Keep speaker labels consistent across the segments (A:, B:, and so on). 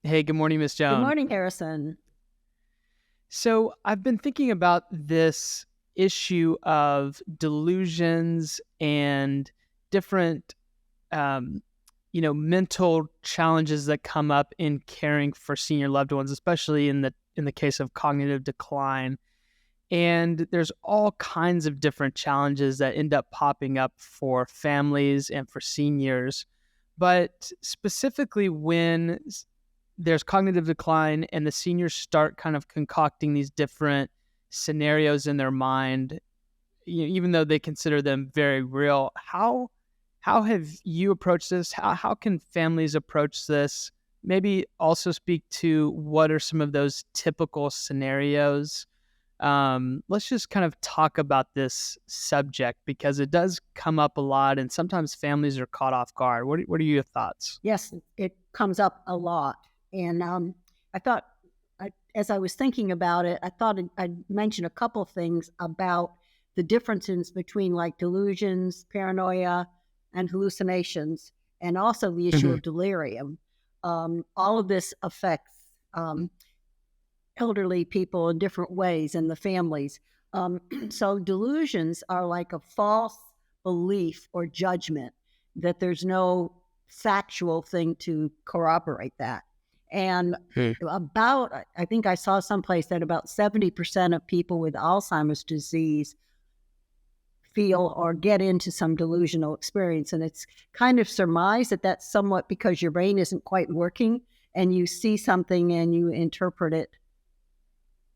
A: Hey, good morning, Miss
B: Good
A: Joan.
B: morning, Harrison.
A: So I've been thinking about this issue of delusions and different, um, mental challenges that come up in caring for senior loved ones, especially in the case of cognitive decline. And there's all kinds of different challenges that end up popping up for families and for seniors. But specifically, when there's cognitive decline and the seniors start kind of concocting these different scenarios in their mind, even though they consider them very real, how have you approached this? How can families approach this? Maybe also speak to what are some of those typical scenarios. Let's just kind of talk about this subject because it does come up a lot, and sometimes families are caught off guard. What are your thoughts?
B: Yes, it comes up a lot. And I thought, as I was thinking about it, I thought I'd mention a couple of things about the differences between like delusions, paranoia, and hallucinations, and also the issue
A: Mhm.
B: of delirium. All of this affects elderly people in different ways in the families. So delusions are like a false belief or judgment that there's no factual thing to corroborate that. And I think I saw someplace that about 70% of people with Alzheimer's disease feel or get into some delusional experience. And it's kind of surmised that that's somewhat because your brain isn't quite working and you see something and you interpret it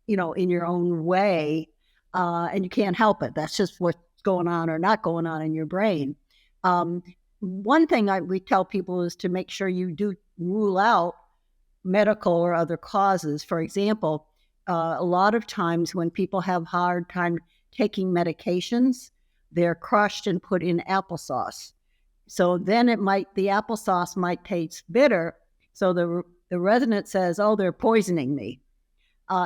B: in your own way, and you can't help it. That's just what's going on or not going on in your brain. One thing we tell people is to make sure you do rule out medical or other causes. For example, a lot of times when people have hard time taking medications, they're crushed and put in applesauce. So then the applesauce might taste bitter. So the resident says, "Oh, they're poisoning me."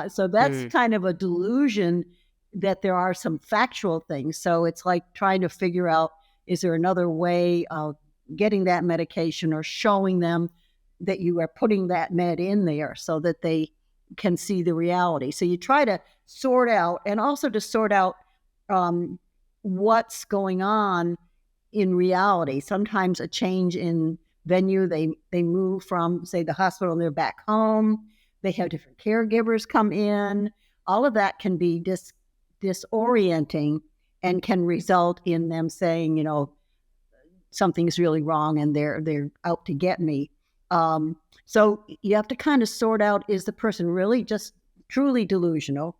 B: So that's
A: Mm.
B: kind of a delusion that there are some factual things. So it's like trying to figure out, is there another way of getting that medication or showing them that you are putting that med in there so that they can see the reality. So you try to sort out, and also to sort out what's going on in reality. Sometimes a change in venue, they move from, say, the hospital and they're back home. They have different caregivers come in. All of that can be disorienting and can result in them saying, something's really wrong and they're out to get me. So you have to kind of sort out, is the person really just truly delusional?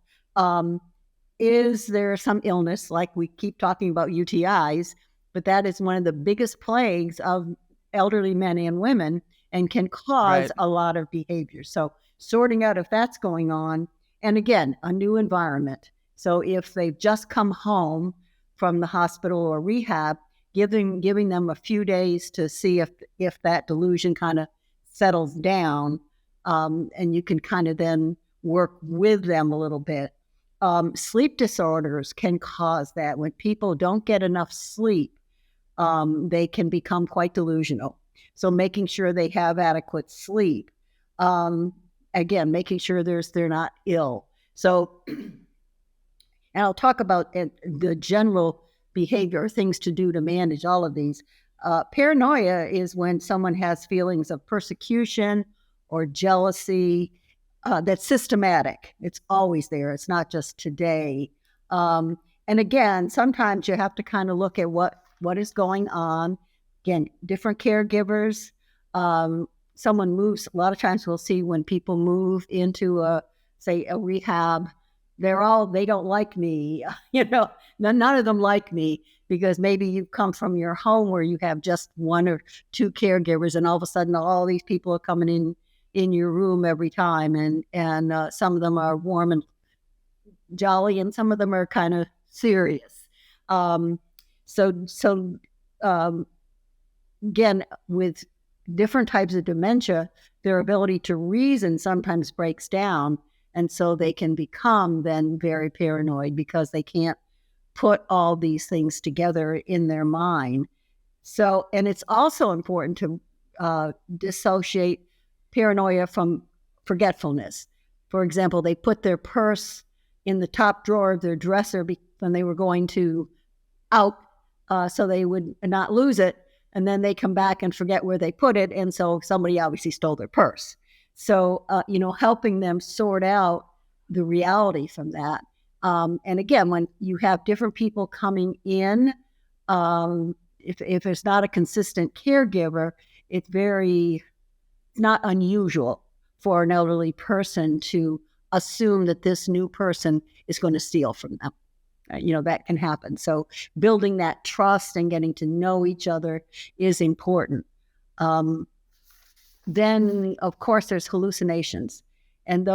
B: Is there some illness, like we keep talking about UTIs, but that is one of the biggest plagues of elderly men and women and can cause
A: Right.
B: a lot of behavior. So sorting out if that's going on, and again, a new environment. So if they've just come home from the hospital or rehab, giving them a few days to see if that delusion kind of settles down, and you can kind of then work with them a little bit. Sleep disorders can cause that. When people don't get enough sleep, they can become quite delusional. So making sure they have adequate sleep. Again, making sure they're not ill. So, and I'll talk about the general behavior, things to do to manage all of these. Paranoia is when someone has feelings of persecution or jealousy that's systematic. It's always there. It's not just today. And again, sometimes you have to kind of look at what is going on. Again, different caregivers. Someone moves. A lot of times we'll see when people move into say a rehab, they don't like me. None of them like me because maybe you come from your home where you have just one or two caregivers, and all of a sudden all these people are coming in your room every time, and some of them are warm and jolly, and some of them are kind of serious. So again, with different types of dementia, their ability to reason sometimes breaks down. And so they can become then very paranoid because they can't put all these things together in their mind. So, and it's also important to dissociate paranoia from forgetfulness. For example, they put their purse in the top drawer of their dresser when they were going to out, so they would not lose it. And then they come back and forget where they put it. And so somebody obviously stole their purse. So, helping them sort out the reality from that. And again, when you have different people coming in, if it's not a consistent caregiver, it's not unusual for an elderly person to assume that this new person is going to steal from them. That can happen. So building that trust and getting to know each other is important. Then, of course, there's hallucinations. And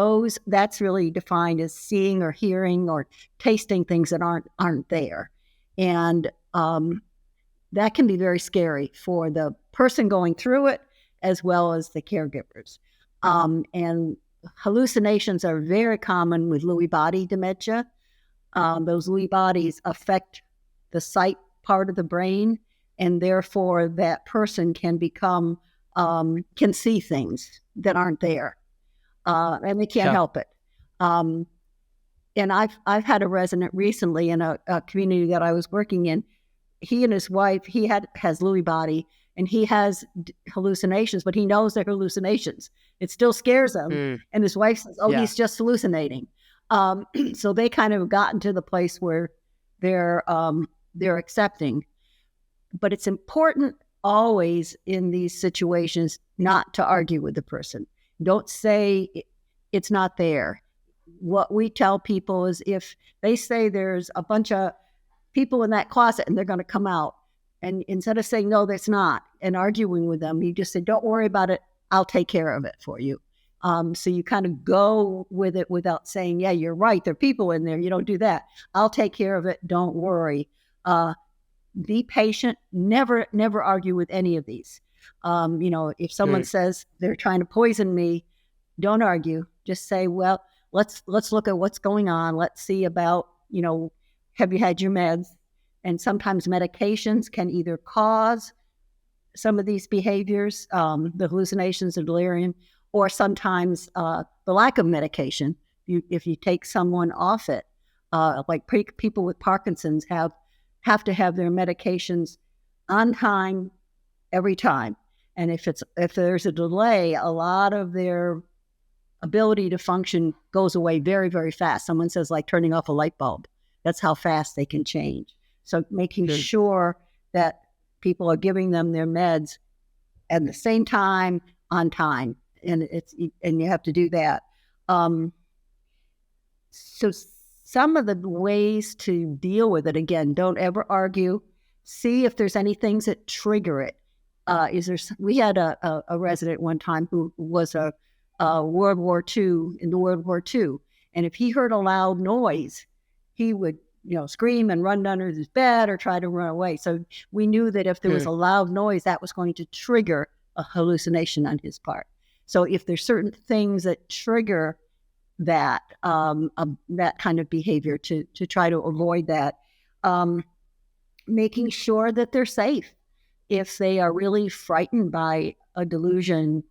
B: that's really defined as seeing or hearing or tasting things that aren't there. And that can be very scary for the person going through it as well as the caregivers. And hallucinations are very common with Lewy body dementia. Those Lewy bodies affect the sight part of the brain, and therefore that person can see things that aren't there, and they can't help it. And I've had a resident recently in a community that I was working in. He and his wife, has Lewy body, and he has hallucinations, but he knows they're hallucinations. It still scares him. And his wife says, he's just hallucinating. So they kind of gotten to the place where they're accepting. But it's important always in these situations not to argue with the person. Don't say it's not there. What we tell people is if they say there's a bunch of people in that closet and they're going to come out, and instead of saying, no, that's not, and arguing with them, you just say, don't worry about it. I'll take care of it for you. So you kind of go with it without saying, yeah, you're right. There are people in there. You don't do that. I'll take care of it. Don't worry. Be patient. Never argue with any of these. If someone says they're trying to poison me, don't argue. Just say, well, let's look at what's going on. Let's see about, have you had your meds? And sometimes medications can either cause some of these behaviors, the hallucinations or delirium, or sometimes the lack of medication. If you take someone off it, like people with Parkinson's have to have their medications on time every time. And if there's a delay, a lot of their ability to function goes away very, very fast. Someone says like turning off a light bulb. That's how fast they can change. So making sure that people are giving them their meds at the same time, on time. And you have to do that. So some of the ways to deal with it, again, don't ever argue. See if there's any things that trigger it. We had a resident one time who was a World War II, in the World War II. And if he heard a loud noise, he would, scream and run under his bed or try to run away. So we knew that if there was a loud noise, that was going to trigger a hallucination on his part. So if there's certain things that trigger that kind of behavior, to try to avoid that, making sure that they're safe. If they are really frightened by a delusion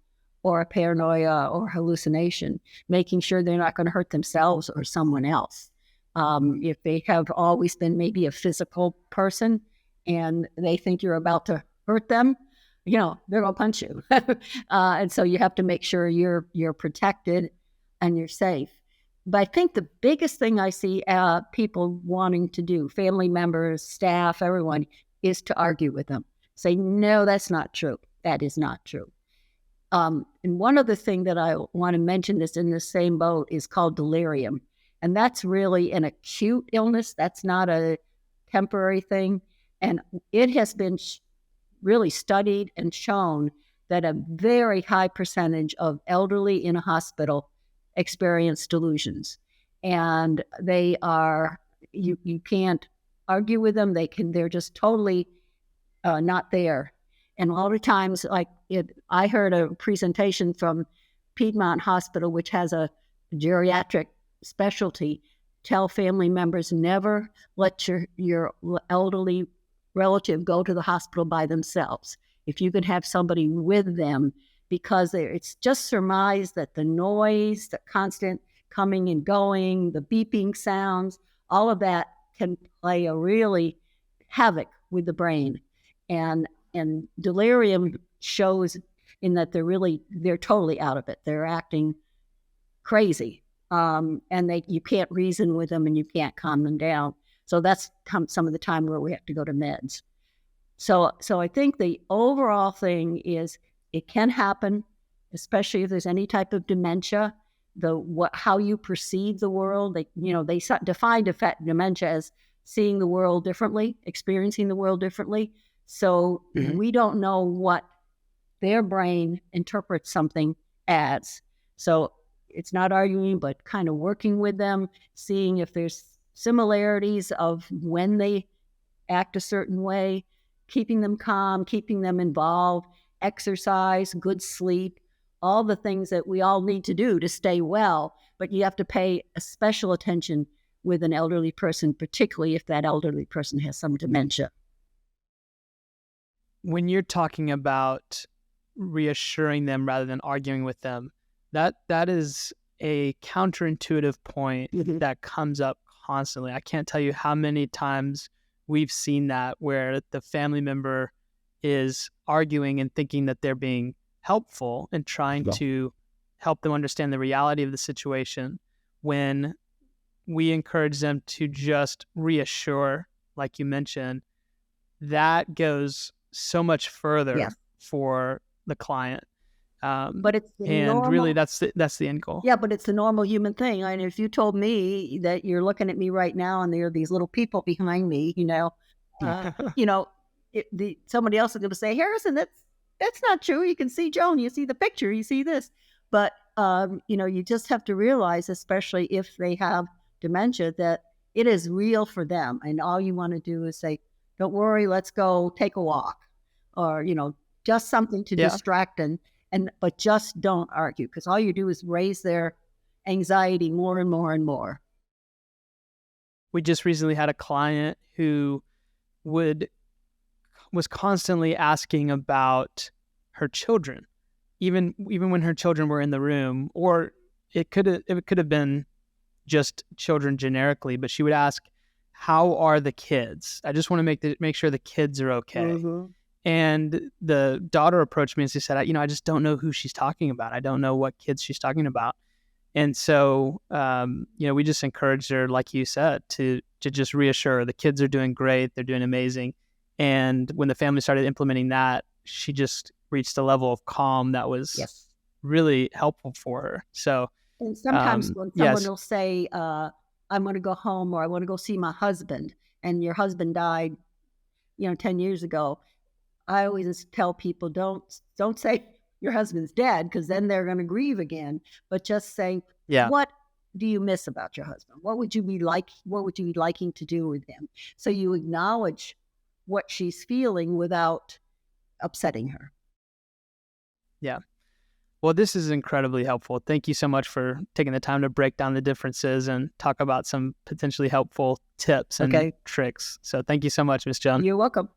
B: or a paranoia or hallucination, making sure they're not going to hurt themselves or someone else. If they have always been maybe a physical person and they think you're about to hurt them, they're going to punch you. And so you have to make sure you're protected and you're safe. But I think the biggest thing I see people wanting to do, family members, staff, everyone, is to argue with them. Say, no, that's not true. That is not true. And one other thing that I want to mention that's in the same boat is called delirium. And that's really an acute illness. That's not a temporary thing. And it has been really studied and shown that a very high percentage of elderly in a hospital experience delusions. And they are, you can't argue with them. They're just totally not there. And a lot of times, I heard a presentation from Piedmont Hospital, which has a geriatric specialty, tell family members never let your elderly relative go to the hospital by themselves. If you could have somebody with them, because it's just surmised that the noise, the constant coming and going, the beeping sounds, all of that can play a really havoc with the brain. And delirium shows in that they're totally out of it. They're acting crazy. And you can't reason with them and you can't calm them down. So that's some of the time where we have to go to meds. So I think the overall thing is it can happen, especially if there's any type of dementia. How you perceive the world. They define dementia as seeing the world differently, experiencing the world differently. So we don't know what their brain interprets something as. So it's not arguing, but kind of working with them, seeing if there's similarities of when they act a certain way, keeping them calm, keeping them involved, exercise, good sleep, all the things that we all need to do to stay well. But you have to pay a special attention with an elderly person, particularly if that elderly person has some dementia.
A: When you're talking about reassuring them rather than arguing with them, that is a counterintuitive point that comes up constantly. I can't tell you how many times we've seen that where the family member is arguing and thinking that they're being helpful and trying to help them understand the reality of the situation, when we encourage them to just reassure, like you mentioned, that goes so much further for the client.
B: But it's
A: really that's the end goal.
B: Yeah, but it's a normal human thing. And if you told me that you're looking at me right now and there are these little people behind me, somebody else is going to say, Harrison, that's not true. You can see Joan, you see the picture, you see this. But, you just have to realize, especially if they have dementia, that it is real for them. And all you want to do is say, don't worry, let's go take a walk, or, just something to distract them. But just don't argue, because all you do is raise their anxiety more and more and more.
A: We just recently had a client who was constantly asking about her children, even when her children were in the room, or it could have been just children generically, but she would ask, "How are the kids? I just want to make sure the kids are okay." And the daughter approached me and she said, I just don't know who she's talking about. I don't know what kids she's talking about. And so, we just encouraged her, like you said, to just reassure her. The kids are doing great. They're doing amazing. And when the family started implementing that, she just reached a level of calm that was really helpful for her. So,
B: and sometimes when someone will say, I'm going to go home, or I want to go see my husband, and your husband died, 10 years ago, I always tell people, don't say your husband's dead, because then they're going to grieve again. But just say, what do you miss about your husband? What would you be liking to do with him? So you acknowledge what she's feeling without upsetting her. Yeah.
A: Well, this is incredibly helpful. Thank you so much for taking the time to break down the differences and talk about some potentially helpful tips and tricks. So thank you so much, Ms. Joan.
B: You're welcome.